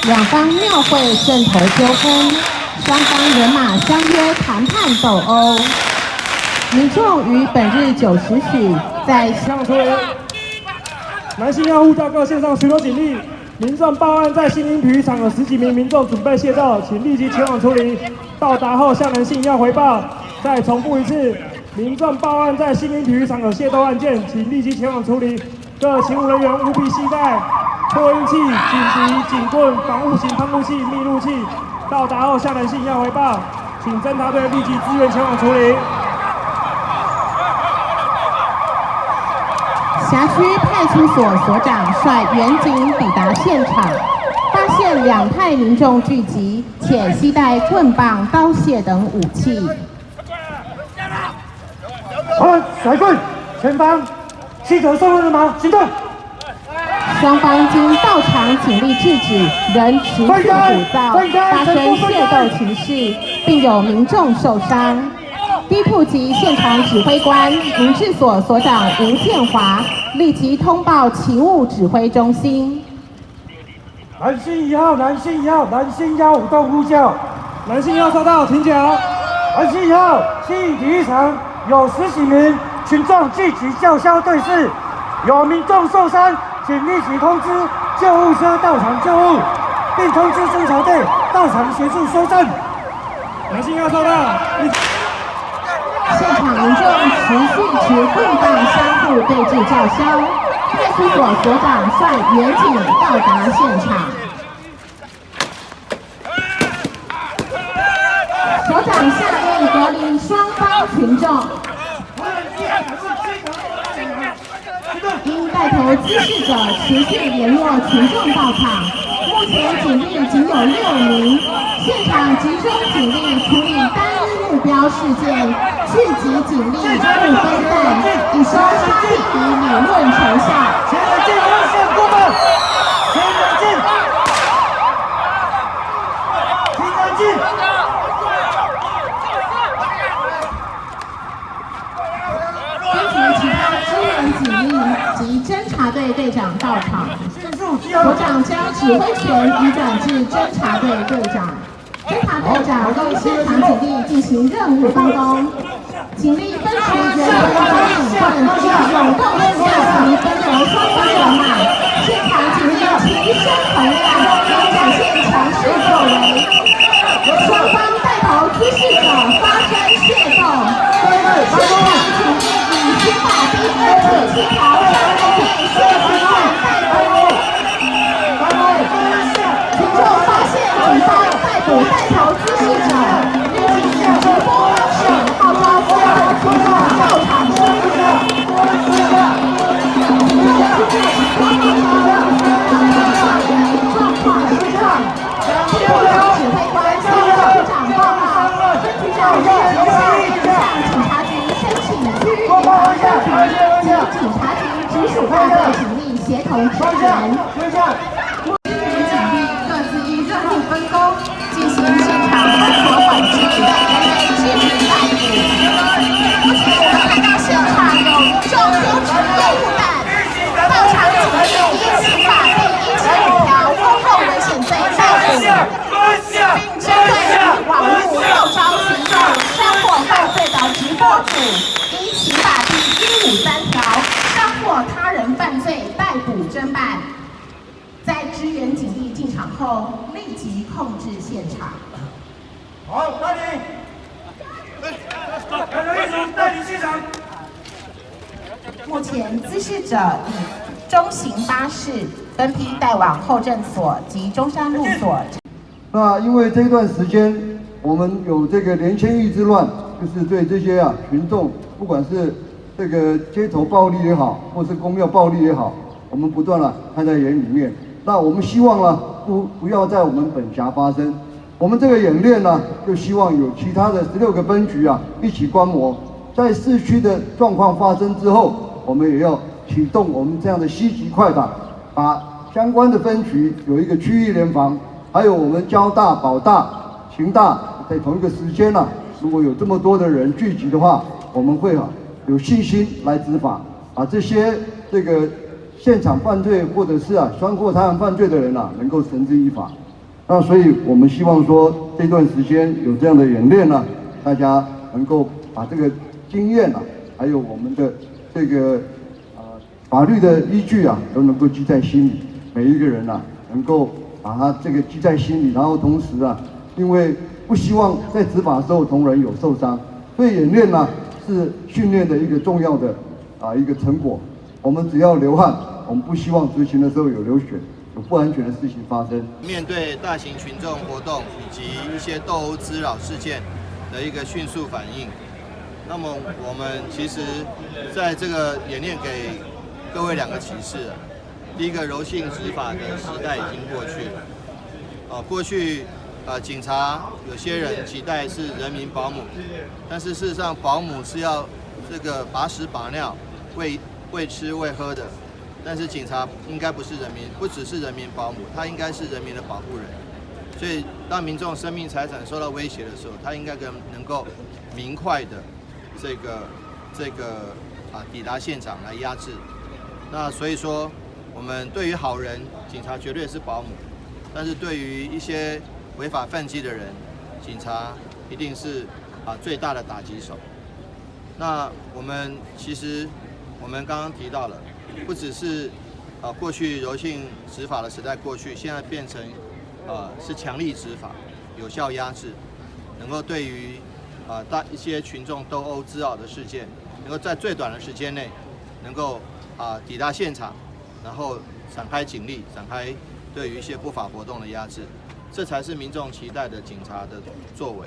两方庙会正头纠纷，双方人马相约谈判斗殴。民众于本日9时许在向出来，南信要呼叫各线上巡逻警力，民众报案在新营体育场有10几名民众准备械斗，请立即前往处理。到达后向南信要回报。再重复一次，民众报案在新营体育场有械斗案件，请立即前往处理。各勤务人员务必携带扩音器、警笛、警棍、防护型喷雾器、密录器。到达后向南信要回报，请侦查队立即支援前往处理。辖区派出所所长率员警抵达现场，发现两派民众聚集，且携带棍棒、刀械等武器。甩棍，前方记者受人马行动。双方经到场警力制止，仍持续鼓噪，发生械斗情势，并有民众受伤。低普及现场指挥官民治所所长吴建华立即通报勤务指挥中心。南信1号，南信1号，南信152动呼叫，南信1收到，请讲。南信1号，新营体育场有10几名群众聚集叫嚣对峙，有民众受伤，请立即通知救护车到场救护，并通知侦查队到场协助搜证。南信1收到。现场民众持续持棍棒相互对峙叫嚣，派出所所长率员警到达现场。所长下令隔离双方群众，因带头滋事者持续联络群众到场，目前警力仅有6名，现场集中警力处理单一目标事件，聚集警力不分散，以收杀敌理论成效。前人进，路线过门，前人进，前人进。根据其他支援警力及侦查队队长到场，所长将指挥权移转至侦查队队长。侦查队长对现场警力进行任务分工，警力分成人员警棍，涌动式及分流双方人马。现场警力齐声洪亮，并展现强势作为。双方带头滋事者发生械斗，现场警力以铁把逼和铁气条被现行犯逮捕。群众发现警方逮捕带头滋事者，立即以直播方式号召所有群众到场收证。地普及指挥官向局长报告，分局长日前向警察局申请区域联防分局及警察局直属大队警力协同支援。目前警力各自依任务分工，进行现场封锁管制，人员积极逮捕。目前我们看到现场有民众丢掷烟雾弹，到场警力依刑法第175条公共危险罪逮捕，并针对网络号召群众煽惑犯罪的直播主，依刑法第153条煽惑他人犯罪逮捕侦办。在支援警力进场后，立即控制现场。好，带领，带领现场。目前滋事者以中型巴士分批带往后镇所及中山路所。那因为这段时间我们有这个连千亿之乱，就是对这些群众，不管是这个街头暴力也好，或是公庙暴力也好，我们不断看在眼里面。那我们希望不要在我们本辖发生。我们这个演练就希望有其他的16个分局一起观摩，在市区的状况发生之后，我们也要启动我们这样的西级快打，把相关的分局有一个区域联防，还有我们交大、保大、勤大在同一个时间如果有这么多的人聚集的话，我们会有信心来执法，把这些现场犯罪或者是煽惑他人犯罪的人能够绳之以法。那所以我们希望说这段时间有这样的演练呢，大家能够把这个经验啊，还有我们的这个法律的依据啊，都能够记在心里。每一个人啊，能够把它这个记在心里，然后同时啊，因为不希望在执法的时候同仁有受伤，所以演练呢是训练的一个重要的一个成果。我们只要流汗，我们不希望执行的时候有流血、有不安全的事情发生。面对大型群众活动以及一些斗殴滋扰事件的一个迅速反应，那么我们其实在这个演练给各位2个启示。第一个，柔性执法的时代已经过去了。过去警察有些人期待是人民保姆，但是事实上保姆是要这个把屎把尿、喂吃喂喝的。但是警察应该不只是人民保姆，他应该是人民的保护人。所以当民众生命财产受到威胁的时候，他应该能够明快的抵达现场来压制。那所以说，我们对于好人，警察绝对是保姆；但是对于一些违法犯纪的人，警察一定是最大的打击手。那我们其实刚刚提到了，不只是过去柔性执法的时代过去，现在变成是强力执法，有效压制，能够对于一些群众斗殴滋扰的事件，能够在最短的时间内，能够抵达现场。然后展开警力，展开对于一些不法活动的压制，这才是民众期待的警察的作为。